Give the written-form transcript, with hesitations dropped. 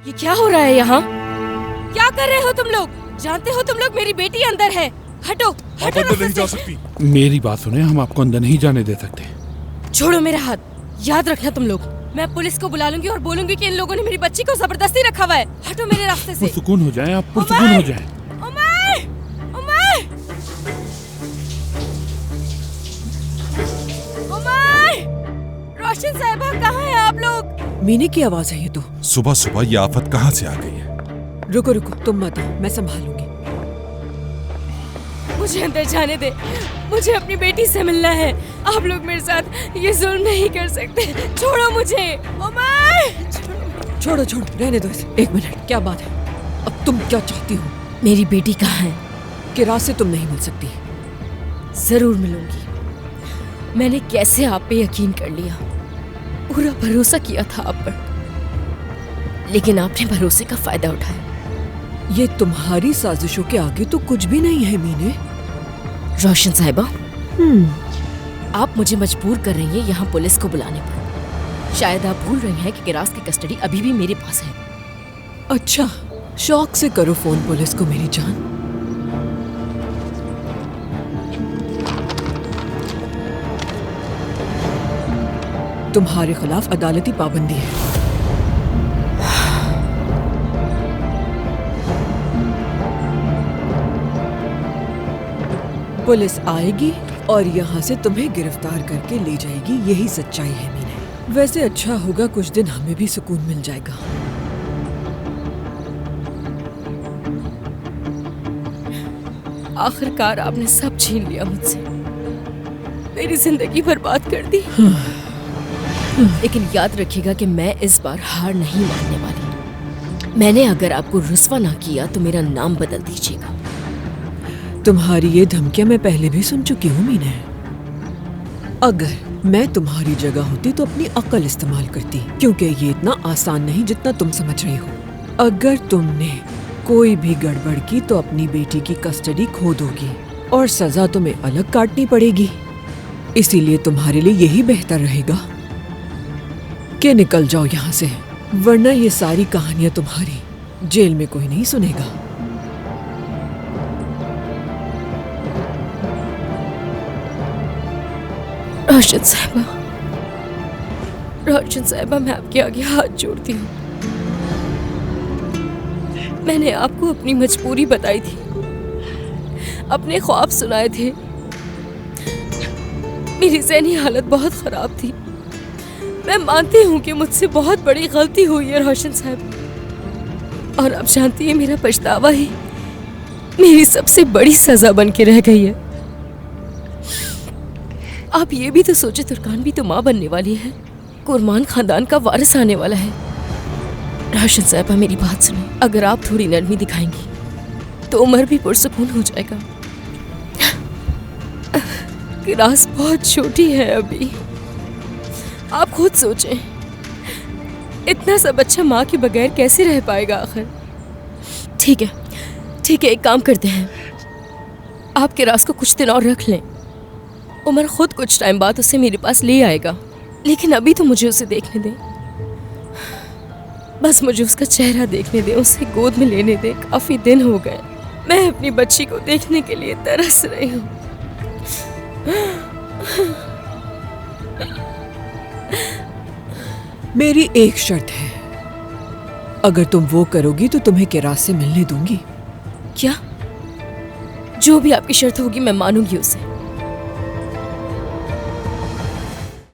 ये क्या हो रहा है यहाँ? क्या कर रहे हो तुम लोग? जानते हो तुम लोग मेरी बेटी अंदर है। हटो हटो, अंदर नहीं जा सकती। मेरी बात सुने, हम आपको अंदर नहीं जाने दे सकते। छोड़ो मेरा हाथ। याद रखना तुम लोग, मैं पुलिस को बुला लूंगी और बोलूंगी कि इन लोगों ने मेरी बच्ची को जबरदस्ती रखा हुआ है। हटो मेरे रास्ते से। पुरसुकून हो जाए आप, पुरसुकून हो जाए। उमर! उमर! उमर! रोशन साहिबा कहाँ हैं आप लोग? मीने की आवाज है ये तो। सुबह सुबह ये आफत कहाँ से आ गई है? रुको रुको, तुम मत आओ, मैं संभालूंगी। मुझे अंदर जाने दे, मुझे अपनी बेटी से मिलना है। आप लोग मेरे साथ ये जुल्म नहीं कर सकते। छोड़ो मुझे। उमर! छोड़ो छोड़ो, रहने दो इसे। एक मिनट, क्या बात है? अब तुम क्या चाहती हो? मेरी बेटी कहाँ है? किरात से तुम नहीं मिल सकती। जरूर मिलूंगी। मैंने कैसे आप पे यकीन कर लिया, पूरा भरोसा किया था आप पर, लेकिन आपने भरोसे का फायदा उठाया। ये तुम्हारी साजिशों के आगे तो कुछ भी नहीं है मीने। रोशन साहिबा, आप मुझे मजबूर कर रही हैं यहाँ पुलिस को बुलाने पर। शायद आप भूल रही हैं कि किरास की कस्टडी अभी भी मेरे पास है। अच्छा, शौक से करो फोन पुलिस को मेरी जान। तुम्हारे खिलाफ अदालती पाबंदी है। पुलिस आएगी और यहाँ से तुम्हें गिरफ्तार करके ले जाएगी, यही सच्चाई है मीने। वैसे अच्छा होगा, कुछ दिन हमें भी सुकून मिल जाएगा। आखिरकार आपने सब छीन लिया मुझसे, मेरी जिंदगी बर्बाद कर दी। लेकिन याद रखिएगा कि मैं इस बार हार नहीं मानने वाली। मैंने अगर आपको रुस्वा ना किया तो मेरा नाम बदल दीजिएगा। तुम्हारी ये धमकियां मैं पहले भी सुन चुकी हूँ मीने। अगर मैं तुम्हारी जगह होती तो अपनी अक्ल इस्तेमाल करती, क्योंकि ये इतना आसान नहीं जितना तुम समझ रही हो। अगर तुमने कोई भी गड़बड़ की तो अपनी बेटी की कस्टडी खो दोगी और सजा तुम्हें अलग काटनी पड़ेगी। इसीलिए तुम्हारे लिए यही बेहतर रहेगा कि निकल जाओ यहाँ से, वरना ये सारी कहानियां तुम्हारी जेल में कोई नहीं सुनेगा। रोशन साहिबा, रोशन साहिबा, मैं आपके आगे हाथ जोड़ती हूँ। मैंने आपको अपनी मजबूरी बताई थी, अपने ख्वाब सुनाए थे। मेरी ज़हनी हालत बहुत ख़राब थी। मैं मानती हूँ कि मुझसे बहुत बड़ी गलती हुई है रोशन साहब, और आप जानती हैं मेरा पछतावा ही मेरी सबसे बड़ी सज़ा बन के रह गई है। आप ये भी तो सोचे, तुर्कान भी तो माँ बनने वाली है, कुरमान खानदान का वारिस आने वाला है। रोशन साहिबा, मेरी बात सुने, अगर आप थोड़ी नरमी दिखाएंगी तो उमर भी पुरसुकून हो जाएगा। किरास बहुत छोटी है अभी, आप खुद सोचें, इतना सा बच्चा माँ के बगैर कैसे रह पाएगा आखिर। ठीक है ठीक है, एक काम करते हैं, आप किरास को कुछ दिन और रख लें। उमर खुद कुछ टाइम बाद उसे मेरे पास ले आएगा, लेकिन अभी तो मुझे उसे देखने दें। बस मुझे उसका चेहरा देखने दें, उसे गोद में लेने दें। काफी दिन हो गए, मैं अपनी बच्ची को देखने के लिए तरस रही हूँ। मेरी एक शर्त है, अगर तुम वो करोगी तो तुम्हें किरास से मिलने दूंगी। क्या? जो भी आपकी शर्त होगी मैं मानूंगी उसे।